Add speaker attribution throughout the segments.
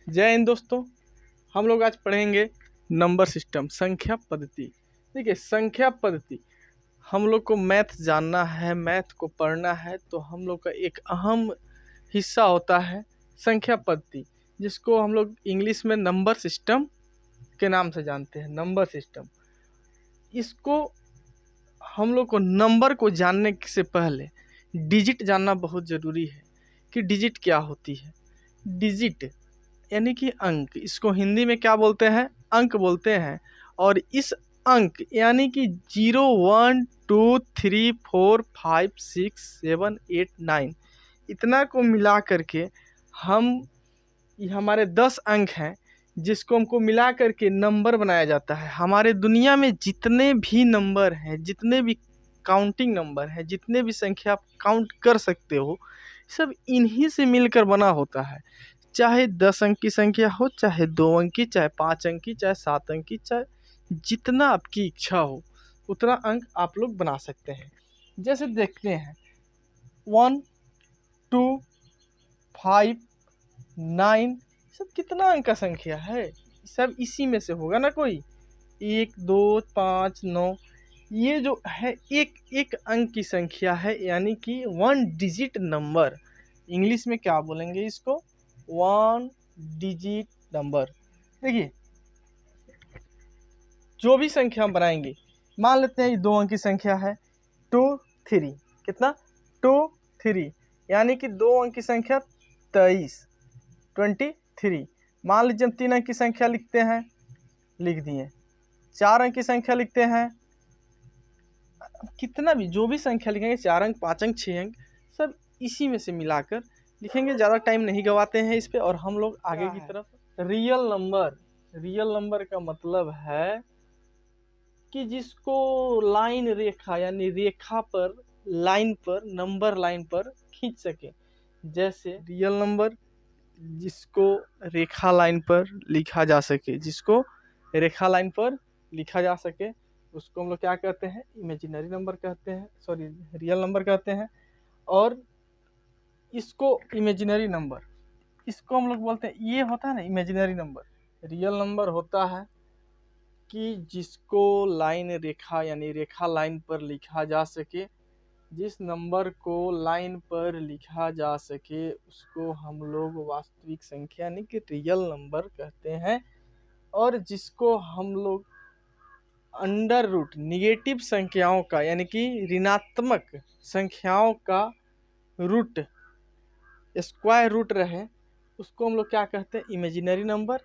Speaker 1: जय हिंद दोस्तों। हम लोग आज पढ़ेंगे नंबर सिस्टम, संख्या पद्धति। देखिए, संख्या पद्धति हम लोग को मैथ जानना है, मैथ को पढ़ना है, तो हम लोग का एक अहम हिस्सा होता है संख्या पद्धति, जिसको हम लोग इंग्लिश में नंबर सिस्टम के नाम से जानते हैं। नंबर सिस्टम, इसको हम लोग को नंबर को जानने से पहले डिजिट जानना बहुत ज़रूरी है कि डिजिट क्या होती है। डिजिट यानी कि अंक, इसको हिंदी में क्या बोलते हैं? अंक बोलते हैं। और इस अंक यानी कि 0 1 2 3 4 5 6 7 8 9 इतना को मिला करके हम ये हमारे 10 अंक हैं, जिसको हमको मिला करके नंबर बनाया जाता है। हमारे दुनिया में जितने भी नंबर हैं, जितने भी काउंटिंग नंबर हैं, जितने भी संख्या आप काउंट कर सकते हो, सब इन्हीं से मिलकर बना होता है। चाहे 10 अंक की संख्या हो, चाहे 2 अंक की, चाहे 5 अंक की, चाहे 7 अंक की, चाहे जितना आपकी इच्छा हो उतना अंक आप लोग बना सकते हैं। जैसे देखते हैं 1 2 5 9 सब कितना अंक का संख्या है, सब इसी में से होगा ना। कोई 1 2 5 9 ये जो है एक एक अंक की संख्या है, यानी कि 1 डिजिट नंबर। इंग्लिश में क्या बोलेंगे इसको? 1 डिजिट नंबर। देखिए, जो भी संख्या हम बनाएंगे, मान लेते हैं ये 2 अंक की संख्या है 2 3। कितना? 2 3, यानी कि 2 अंक की संख्या 23 23। मान लीजिए हम 3 अंक की संख्या लिखते हैं, लिख दिए। 4 अंक की संख्या लिखते हैं, कितना भी जो भी संख्या लिखेंगे, 4 अंक 5 अंक 6 अंक सब इसी में से मिलाकर लिखेंगे। ज़्यादा टाइम नहीं गवाते हैं इस पे और हम लोग आगे की तरफ। रियल नंबर, रियल नंबर का मतलब है कि जिसको लाइन रेखा यानी रेखा पर, लाइन पर, नंबर लाइन पर खींच सके। जैसे रियल नंबर जिसको रेखा लाइन पर लिखा जा सके, जिसको रेखा लाइन पर लिखा जा सके, उसको हम लोग क्या कहते हैं? इमेजिनरी नंबर कहते हैं, सॉरी रियल नंबर कहते हैं। और इसको इमेजिनरी नंबर, इसको हम लोग बोलते हैं, ये होता है ना इमेजिनरी नंबर। रियल नंबर होता है कि जिसको लाइन रेखा यानी रेखा लाइन पर लिखा जा सके। जिस नंबर को लाइन पर लिखा जा सके उसको हम लोग वास्तविक संख्या यानी कि रियल नंबर कहते हैं। और जिसको हम लोग अंडर रूट निगेटिव संख्याओं का यानी कि ऋणात्मक संख्याओं का रूट, स्क्वायर रूट रहे, उसको हम लोग क्या कहते हैं? Imaginary number.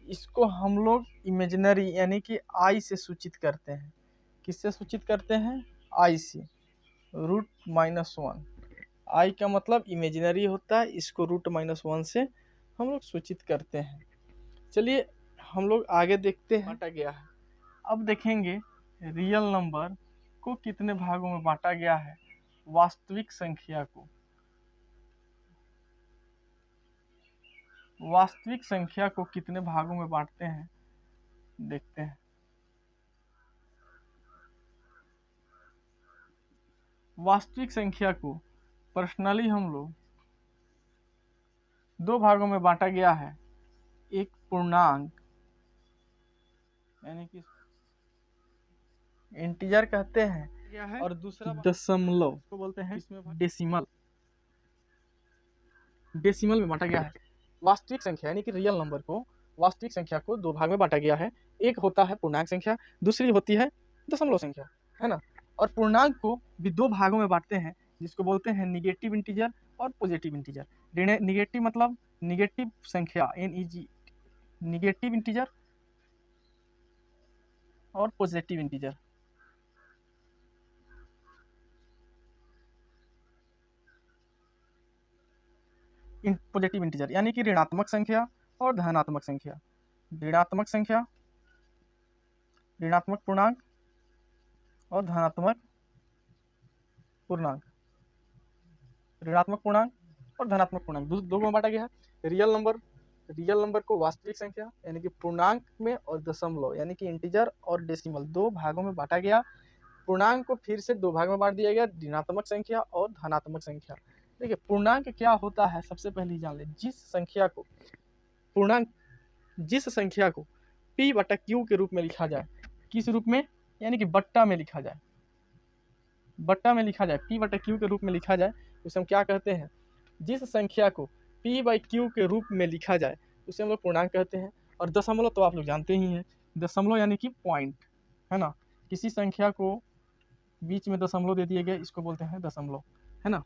Speaker 1: इसको हम लोग इमेजिनरी यानी कि आई से सूचित करते हैं। किससे सूचित करते हैं? आई से, √-1। आई का मतलब इमेजिनरी होता है, इसको √-1 से हम लोग सूचित करते हैं। चलिए हम लोग आगे देखते हैं। बांटा गया है, अब देखेंगे रियल नंबर को कितने भागों में बांटा गया है। वास्तविक संख्या को, वास्तविक संख्या को कितने भागों में बांटते हैं, देखते हैं। वास्तविक संख्या को पर्सनली हम लोग 2 भागों में बांटा गया है। एक पूर्णांक यानी कि इंटीजर कहते हैं, और दूसरा दशमलव को बोलते हैं डेसिमल। डेसिमल में बांटा गया है। वास्तविक संख्या यानी कि रियल नंबर को, वास्तविक संख्या को 2 भाग में बांटा गया है। एक होता है पूर्णांक संख्या, दूसरी होती है दशमलव संख्या, है ना। और पूर्णांक को भी 2 भागों में बांटते हैं, जिसको बोलते हैं निगेटिव इंटीजर और पॉजिटिव इंटीजर। निगेटिव मतलब निगेटिव संख्या, NEG, निगेटिव इंटीजर और पॉजिटिव इंटीजर। पॉजिटिव इंटीजर यानी कि ऋणात्मक संख्या और धनात्मक संख्या। ऋणात्मक संख्या, ऋणात्मक पूर्णांक और धनात्मक पूर्णांक। ऋणात्मक पूर्णांक और धनात्मक पूर्णांक दो में बांटा गया है। रियल नंबर को वास्तविक संख्या यानी कि पूर्णांक में और दशमलव यानी कि इंटीजर और डेसिमल 2 भागों में बांटा गया। पूर्णांक को फिर से 2 भाग में बांट दिया गया, ऋणात्मक संख्या और धनात्मक संख्या। देखिए पूर्णांक क्या होता है, सबसे पहले जान ले। जिस संख्या को पूर्णांक जिस संख्या को p बटा q के रूप में लिखा जाए, किस रूप में, यानी कि बट्टा में लिखा जाए, बट्टा में लिखा जाए, p बटा q के रूप में लिखा जाए, उसे हम क्या कहते हैं, जिस संख्या को p बाई q के रूप में लिखा जाए उसे हम लोग पूर्णांक कहते हैं। और दशमलव तो आप लोग जानते ही हैं, दशमलव यानी कि पॉइंट, है ना, किसी संख्या को बीच में दशमलव दे दिए गए, इसको बोलते हैं दशमलव, है ना।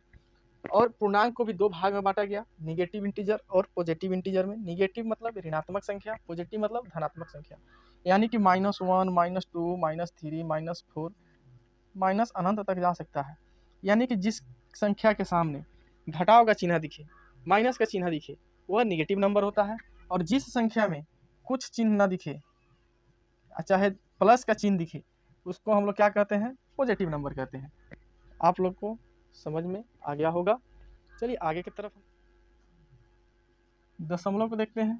Speaker 1: और पूर्णांक को भी दो भाग में बांटा गया, निगेटिव इंटीजर और पॉजिटिव इंटीजर में। निगेटिव मतलब ऋणात्मक संख्या, पॉजिटिव मतलब धनात्मक संख्या, यानी कि -1, -2, -3, -4 माइनस अनंत तक जा सकता है। यानी कि जिस संख्या के सामने घटाव का चिन्ह दिखे, माइनस का चिन्ह दिखे, वह निगेटिव नंबर होता है। और जिस संख्या में कुछ चिन्ह न दिखे, चाहे प्लस का चिन्ह दिखे, उसको हम लोग क्या कहते हैं, पॉजिटिव नंबर कहते हैं। आप लोग को समझ में आ गया होगा। चलिए आगे की तरफ दशमलव को देखते हैं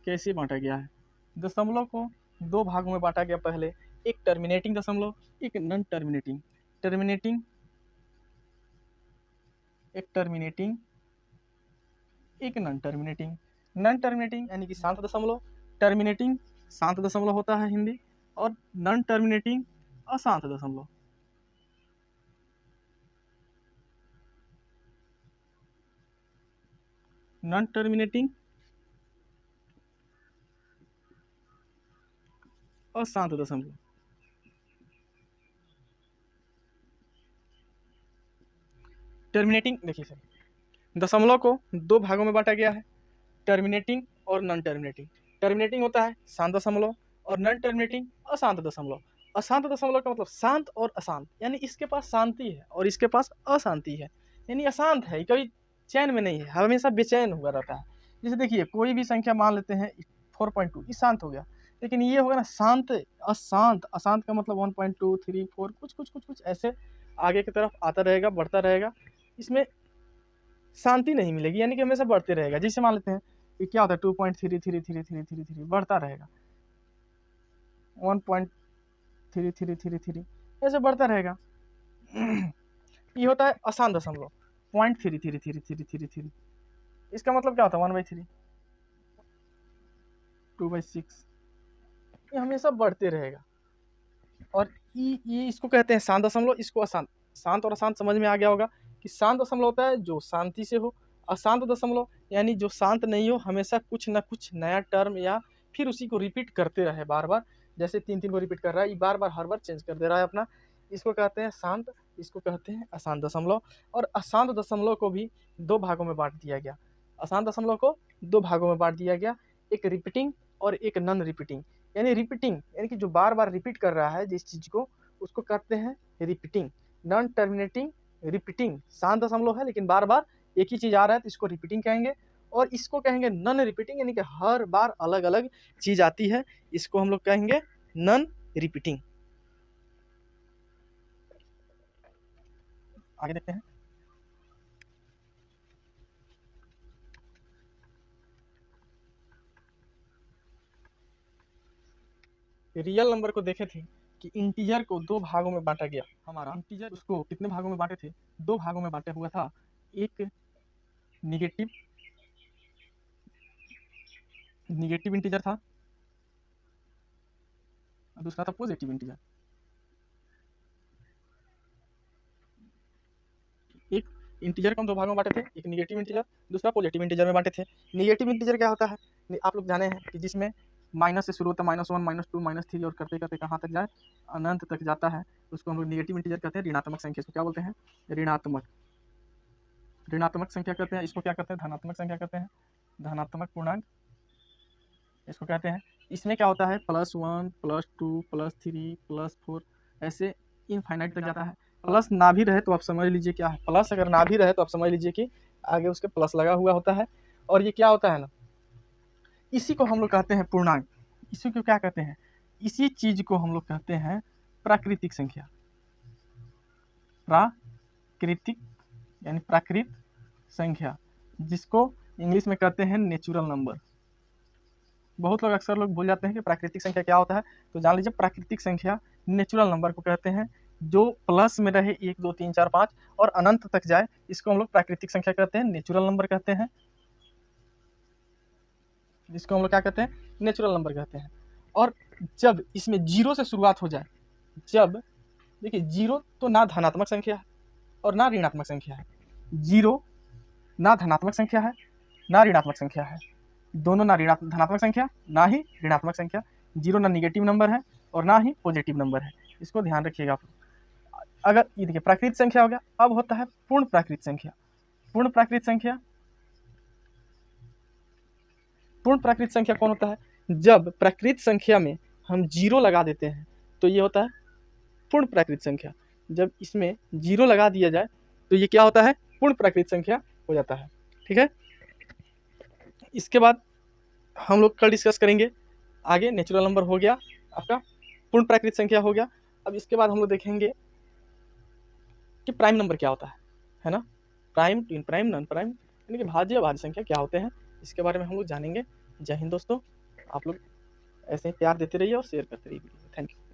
Speaker 1: कैसे बांटा गया है। दशमलव को दो भागों में बांटा गया। पहले एक टर्मिनेटिंग दशमलव, एक नॉन टर्मिनेटिंग। टर्मिनेटिंग, एक टर्मिनेटिंग, एक नॉन टर्मिनेटिंग। नॉन टर्मिनेटिंग यानी कि शांत दशमलव, टर्मिनेटिंग शांत दशमलव होता है हिंदी, और नॉन टर्मिनेटिंग अशांत दशमलव। नॉन टर्मिनेटिंग अशांत दशमलव। टर्मिनेटिंग देखिए सर, दशमलव को दो भागों में बांटा गया है, टर्मिनेटिंग और नॉन टर्मिनेटिंग। टर्मिनेटिंग होता है शांत दशमलव और नॉन टर्मिनेटिंग अशांत दशमलव। अशांत दशमलव का मतलब शांत और अशांत, यानी इसके पास शांति है और इसके पास अशांति है, यानी अशांत है, कभी चैन में नहीं है, हमेशा बेचैन हुआ रहता है। जैसे देखिए कोई भी संख्या मान लेते हैं 4.2, ये शांत हो गया, लेकिन ये होगा ना शांत अशांत। अशांत का मतलब 1.2, 3, 4 कुछ कुछ कुछ कुछ ऐसे आगे की तरफ आता रहेगा, बढ़ता रहेगा, इसमें शांति नहीं मिलेगी, यानी कि हमेशा बढ़ते रहेगा। जैसे मान लेते हैं ये क्या होता है 2.333333 बढ़ता रहेगा, 1.3333 ऐसे बढ़ता रहेगा। ये होता है अशांत दशमलव, 0.333333। इसका मतलब क्या होता है 1/3, 2/6, ये हमेशा बढ़ते रहेगा। और ये इसको कहते हैं शांत दशमलव, इसको अशांत। शांत और अशांत समझ में आ गया होगा कि शांत दशमलव होता है जो शांति से हो, अशांत दशमलव यानी जो शांत नहीं हो, हमेशा कुछ ना कुछ नया टर्म या फिर उसी को रिपीट करते रहे बार बार, जैसे 3 को रिपीट कर रहा है, ये बार बार हर बार चेंज कर दे रहा है अपना, इसको कहते हैं शांत, इसको कहते हैं अशांत दशमलव। और अशांत दशमलव को भी दो भागों में बांट दिया गया। अशांत दशमलव को दो भागों में बांट दिया गया, एक रिपीटिंग और एक नॉन रिपीटिंग। यानी रिपीटिंग यानी कि जो बार बार रिपीट कर रहा है जिस चीज को, उसको कहते हैं रिपीटिंग। नॉन टर्मिनेटिंग रिपीटिंग शांत दशमलव है लेकिन बार बार एक ही चीज आ रहा है तो इसको रिपीटिंग कहेंगे। और इसको कहेंगे नॉन रिपीटिंग, यानी कि हर बार अलग अलग चीज आती है, इसको हम लोग कहेंगे नॉन रिपीटिंग। आगे देखते हैं। रियल नंबर को देखे थे कि इंटीजर को दो भागों में बांटा गया। हमारा इंटीजर उसको कितने भागों में बांटे थे, दो भागों में बांटा हुआ था। एक निगेटिव इंटीजर था, दूसरा था पॉजिटिव इंटीजर। एक इंटीजर को हम दो भागों में बांटे थे, एक निगेटिव इंटीजर, दूसरा पॉजिटिव इंटीजर में बांटे थे। निगेटिव इंटीजर क्या होता है, आप लोग जाने हैं कि जिसमें माइनस से शुरू होता है, -1, -2, -3 और करते करते कहाँ तक जाए, अनंत तक जाता है, उसको हम लोग निगेटिव इंटीजर कहते हैं। ऋणात्मक संख्या इसको क्या बोलते हैं, ऋणात्मक संख्या कहते हैं। इसको क्या कहते हैं, धनात्मक संख्या कहते हैं, धनात्मक पूर्णांक इसको कहते हैं। इसमें क्या होता है +1, +2, +3, +4 ऐसे इनफाइनाइट तक जाता है। प्लस ना भी रहे तो आप समझ लीजिए क्या है, प्लस अगर ना भी रहे तो आप समझ लीजिए कि आगे उसके प्लस लगा हुआ होता है। और ये क्या होता है ना, इसी को हम लोग कहते हैं पूर्णांक। इसी को क्या कहते हैं, इसी चीज को हम लोग कहते हैं प्राकृतिक संख्या। प्राकृतिक यानी प्राकृत संख्या, जिसको इंग्लिश में कहते हैं नेचुरल नंबर। बहुत लोग अक्सर लोग भूल जाते हैं कि प्राकृतिक संख्या क्या होता है, तो जान लीजिए प्राकृतिक संख्या नेचुरल नंबर को कहते हैं, जो प्लस में रहे 1, 2, 3, 4, 5 और अनंत तक जाए, इसको हम लोग प्राकृतिक संख्या कहते हैं, नेचुरल नंबर कहते हैं। जिसको हम लोग क्या कहते हैं, नेचुरल नंबर कहते हैं। और जब इसमें 0 से शुरुआत हो जाए, जब देखिए 0 तो ना धनात्मक संख्या है और ना ऋणात्मक संख्या है, 0 ना धनात्मक संख्या है ना ऋणात्मक संख्या है, दोनों ना धनात्मक संख्या ना ही ऋणात्मक संख्या, 0 ना निगेटिव नंबर है और ना ही पॉजिटिव नंबर है, इसको ध्यान रखिएगा आप। अगर ये देखिए प्राकृत संख्या हो गया, अब होता है पूर्ण प्राकृत संख्या। पूर्ण प्राकृत संख्या, पूर्ण प्राकृत संख्या कौन होता है, जब प्राकृत संख्या में हम 0 लगा देते हैं तो ये होता है पूर्ण प्राकृत संख्या। जब इसमें 0 लगा दिया जाए तो ये क्या होता है, पूर्ण प्राकृत संख्या हो जाता है। ठीक है, इसके बाद हम लोग कल डिस्कस करेंगे आगे। नेचुरल नंबर हो गया आपका, पूर्ण प्राकृत संख्या हो गया। अब इसके बाद हम लोग देखेंगे कि प्राइम नंबर क्या होता है ना, prime, twin prime, non prime, यानी कि भाज्य या भाज्य संख्या क्या होते हैं, इसके बारे में हम लोग जानेंगे। जय हिंद दोस्तों, आप लोग ऐसे ही प्यार देते रहिए और शेयर करते रहिए। Thank you.